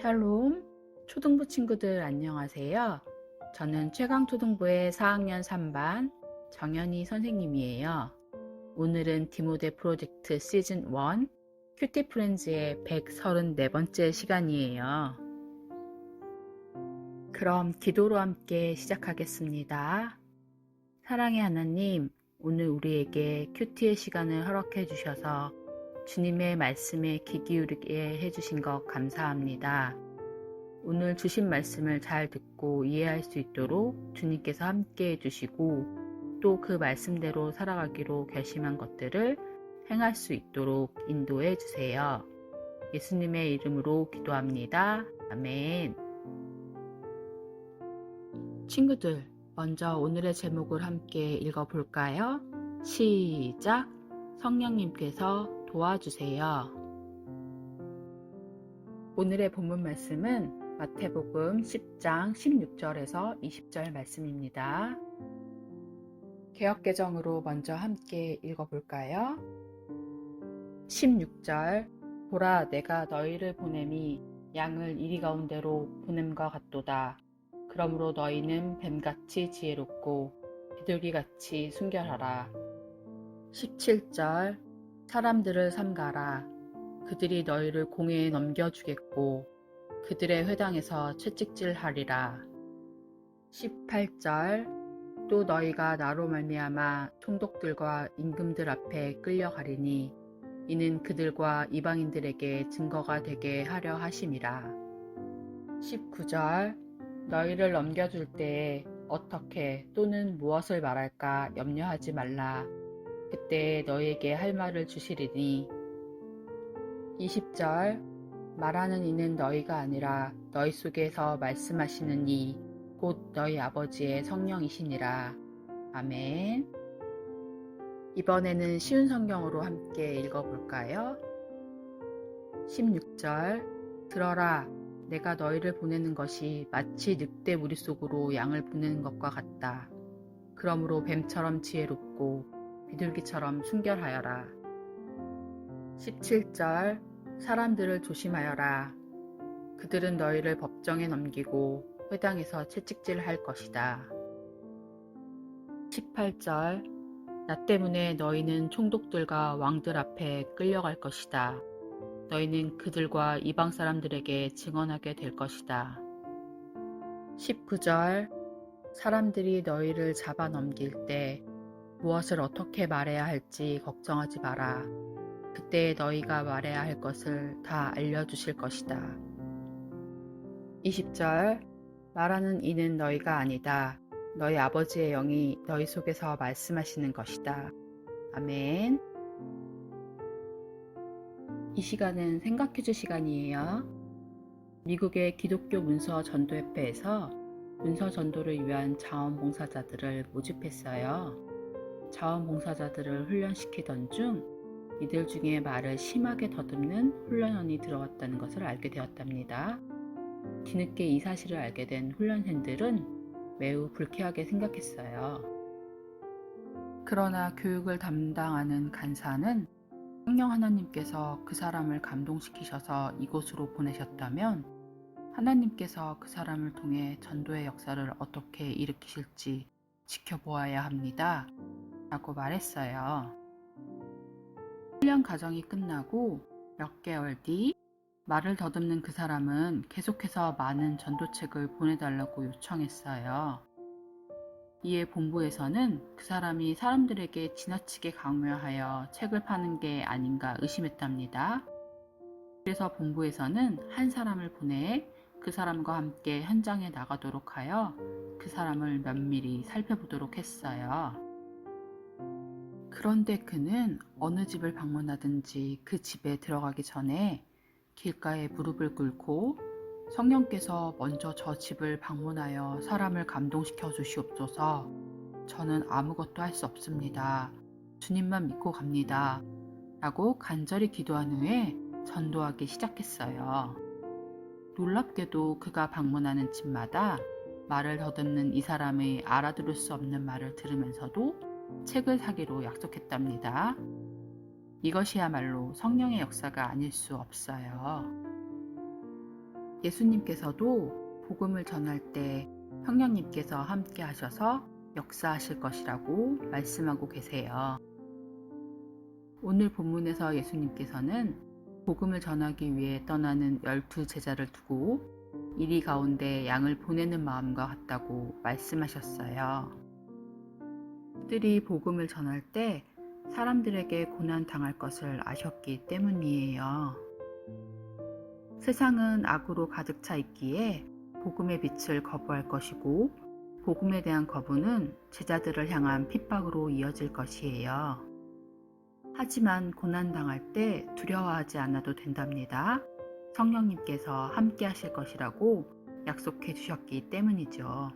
샬롬, 초등부 친구들 안녕하세요. 저는 최강초등부의 4학년 3반 정연희 선생님이에요. 오늘은 디모데 프로젝트 시즌 1 큐티 프렌즈의 134번째 시간이에요. 그럼 기도로 함께 시작하겠습니다. 사랑의 하나님, 오늘 우리에게 큐티의 시간을 허락해 주셔서 주님의 말씀에 귀 기울이게 해주신 것 감사합니다. 오늘 주신 말씀을 잘 듣고 이해할 수 있도록 주님께서 함께 해주시고 또 그 말씀대로 살아가기로 결심한 것들을 행할 수 있도록 인도해 주세요. 예수님의 이름으로 기도합니다. 아멘. 친구들, 먼저 오늘의 제목을 함께 읽어볼까요? 시작! 성령님께서 도와주세요. 오늘의 본문 말씀은 마태복음 10장 16절에서 20절 말씀입니다. 개역개정으로 먼저 함께 읽어볼까요? 16절 보라 내가 너희를 보냄이 양을 이리 가운데로 보냄과 같도다. 그러므로 너희는 뱀같이 지혜롭고 비둘기같이 순결하라. 17절 사람들을 삼가라. 그들이 너희를 공회에 넘겨주겠고 그들의 회당에서 채찍질하리라. 18절 또 너희가 나로 말미암아 총독들과 임금들 앞에 끌려가리니 이는 그들과 이방인들에게 증거가 되게 하려 하심이라. 19절 너희를 넘겨줄 때에 어떻게 또는 무엇을 말할까 염려하지 말라. 그때 너희에게 할 말을 주시리니. 20절 말하는 이는 너희가 아니라 너희 속에서 말씀하시는 이 곧 너희 아버지의 성령이시니라. 아멘. 이번에는 쉬운 성경으로 함께 읽어볼까요? 16절 들어라 내가 너희를 보내는 것이 마치 늑대 무리 속으로 양을 보내는 것과 같다. 그러므로 뱀처럼 지혜롭고 비둘기처럼 순결하여라. 17절 사람들을 조심하여라. 그들은 너희를 법정에 넘기고 회당에서 채찍질할 것이다. 18절 나 때문에 너희는 총독들과 왕들 앞에 끌려갈 것이다. 너희는 그들과 이방 사람들에게 증언하게 될 것이다. 19절 사람들이 너희를 잡아 넘길 때 무엇을 어떻게 말해야 할지 걱정하지 마라. 그때 너희가 말해야 할 것을 다 알려주실 것이다. 20절 말하는 이는 너희가 아니다. 너희 아버지의 영이 너희 속에서 말씀하시는 것이다. 아멘. 이 시간은 생각 퀴즈 시간이에요. 미국의 기독교 문서 전도협회에서 문서 전도를 위한 자원봉사자들을 모집했어요. 자원봉사자들을 훈련시키던 중 이들 중에 말을 심하게 더듬는 훈련원이 들어왔다는 것을 알게 되었답니다. 뒤늦게 이 사실을 알게 된 훈련생들은 매우 불쾌하게 생각했어요. 그러나 교육을 담당하는 간사는 성령 하나님께서 그 사람을 감동시키셔서 이곳으로 보내셨다면 하나님께서 그 사람을 통해 전도의 역사를 어떻게 일으키실지 지켜보아야 합니다. 라고 말했어요. 훈련 과정이 끝나고 몇 개월 뒤 말을 더듬는 그 사람은 계속해서 많은 전도책을 보내달라고 요청했어요. 이에 본부에서는 그 사람이 사람들에게 지나치게 강요하여 책을 파는 게 아닌가 의심했답니다. 그래서 본부에서는 한 사람을 보내 그 사람과 함께 현장에 나가도록 하여 그 사람을 면밀히 살펴보도록 했어요. 그런데 그는 어느 집을 방문하든지 그 집에 들어가기 전에 길가에 무릎을 꿇고 성령께서 먼저 저 집을 방문하여 사람을 감동시켜 주시옵소서. 저는 아무것도 할 수 없습니다. 주님만 믿고 갑니다. 라고 간절히 기도한 후에 전도하기 시작했어요. 놀랍게도 그가 방문하는 집마다 말을 더듬는 이 사람의 알아들을 수 없는 말을 들으면서도 책을 사기로 약속했답니다. 이것이야말로 성령의 역사가 아닐 수 없어요. 예수님께서도 복음을 전할 때 성령님께서 함께 하셔서 역사하실 것이라고 말씀하고 계세요. 오늘 본문에서 예수님께서는 복음을 전하기 위해 떠나는 12 제자를 두고 이리 가운데 양을 보내는 마음과 같다고 말씀하셨어요. 그들이 복음을 전할 때 사람들에게 고난 당할 것을 아셨기 때문이에요. 세상은 악으로 가득 차 있기에 복음의 빛을 거부할 것이고 복음에 대한 거부는 제자들을 향한 핍박으로 이어질 것이에요. 하지만 고난 당할 때 두려워하지 않아도 된답니다. 성령님께서 함께 하실 것이라고 약속해 주셨기 때문이죠.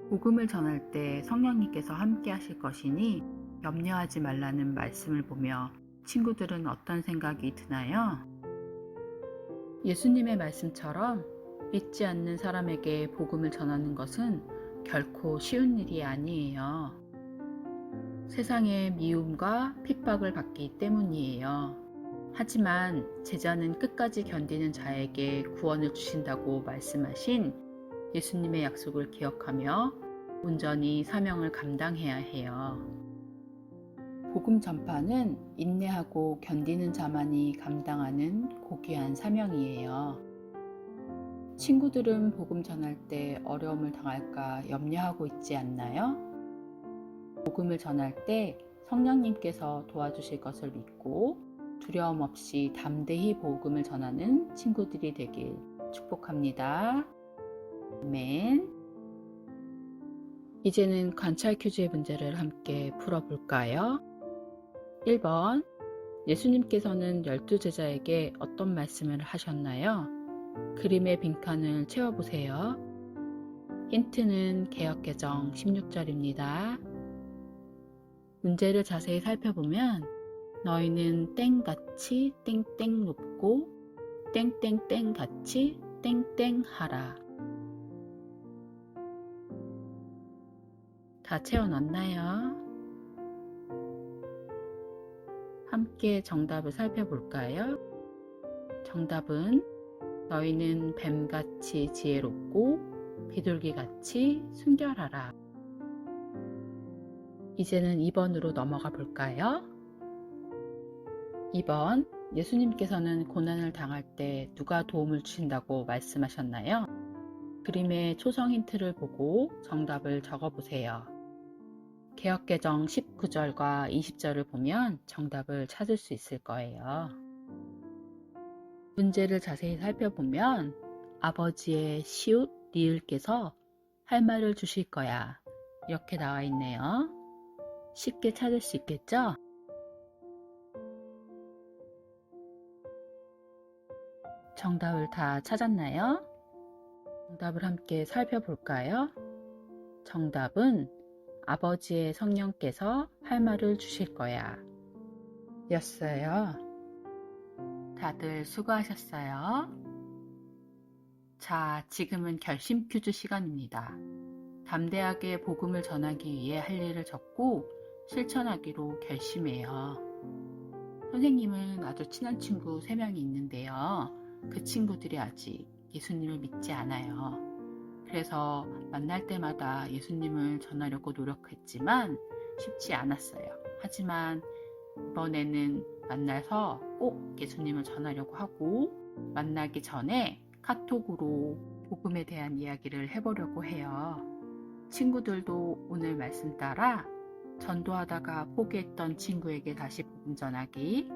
복음을 전할 때 성령님께서 함께 하실 것이니 염려하지 말라는 말씀을 보며 친구들은 어떤 생각이 드나요? 예수님의 말씀처럼 믿지 않는 사람에게 복음을 전하는 것은 결코 쉬운 일이 아니에요. 세상의 미움과 핍박을 받기 때문이에요. 하지만 제자는 끝까지 견디는 자에게 구원을 주신다고 말씀하신 예수님의 약속을 기억하며 온전히 사명을 감당해야 해요. 복음 전파는 인내하고 견디는 자만이 감당하는 고귀한 사명이에요. 친구들은 복음 전할 때 어려움을 당할까 염려하고 있지 않나요? 복음을 전할 때 성령님께서 도와주실 것을 믿고 두려움 없이 담대히 복음을 전하는 친구들이 되길 축복합니다. 아멘. 이제는 관찰 퀴즈의 문제를 함께 풀어볼까요? 1번. 예수님께서는 12 제자에게 어떤 말씀을 하셨나요? 그림의 빈칸을 채워보세요. 힌트는 개역개정 16절입니다. 문제를 자세히 살펴보면 너희는 땡같이 땡땡 높고 땡땡땡같이 땡땡하라. 다 채워놨나요? 함께 정답을 살펴볼까요? 정답은 너희는 뱀같이 지혜롭고 비둘기같이 순결하라. 이제는 2번으로 넘어가 볼까요? 2번, 예수님께서는 고난을 당할 때 누가 도움을 주신다고 말씀하셨나요? 그림의 초성 힌트를 보고 정답을 적어보세요. 개역개정 19절과 20절을 보면 정답을 찾을 수 있을 거예요. 문제를 자세히 살펴보면 아버지의 시옷 리을께서 할 말을 주실 거야. 이렇게 나와 있네요. 쉽게 찾을 수 있겠죠? 정답을 다 찾았나요? 정답을 함께 살펴볼까요? 정답은 아버지의 성령께서 할 말을 주실 거야 였어요. 다들 수고하셨어요. 자, 지금은 결심 퀴즈 시간입니다. 담대하게 복음을 전하기 위해 할 일을 적고 실천하기로 결심해요. 선생님은 아주 친한 친구 3명이 있는데요. 그 친구들이 아직 예수님을 믿지 않아요. 그래서 만날 때마다 예수님을 전하려고 노력했지만 쉽지 않았어요. 하지만 이번에는 만나서 꼭 예수님을 전하려고 하고 만나기 전에 카톡으로 복음에 대한 이야기를 해보려고 해요. 친구들도 오늘 말씀 따라 전도하다가 포기했던 친구에게 다시 복음 전하기,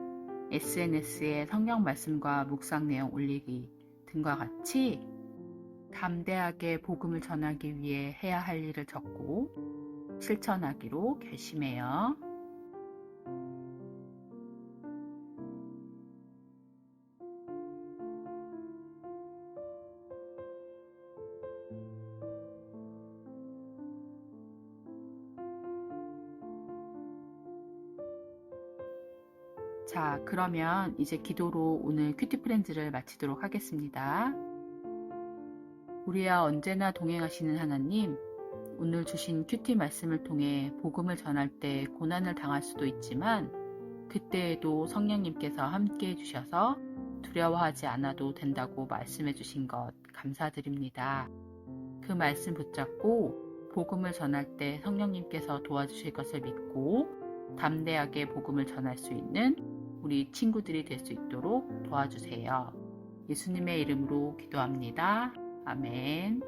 SNS에 성경 말씀과 묵상 내용 올리기 등과 같이 담대하게 복음을 전하기 위해 해야 할 일을 적고 실천하기로 결심해요. 자, 그러면 이제 기도로 오늘 큐티프렌즈를 마치도록 하겠습니다. 우리와 언제나 동행하시는 하나님, 오늘 주신 큐티 말씀을 통해 복음을 전할 때 고난을 당할 수도 있지만 그때에도 성령님께서 함께 해주셔서 두려워하지 않아도 된다고 말씀해 주신 것 감사드립니다. 그 말씀 붙잡고 복음을 전할 때 성령님께서 도와주실 것을 믿고 담대하게 복음을 전할 수 있는 우리 친구들이 될 수 있도록 도와주세요. 예수님의 이름으로 기도합니다. 아멘.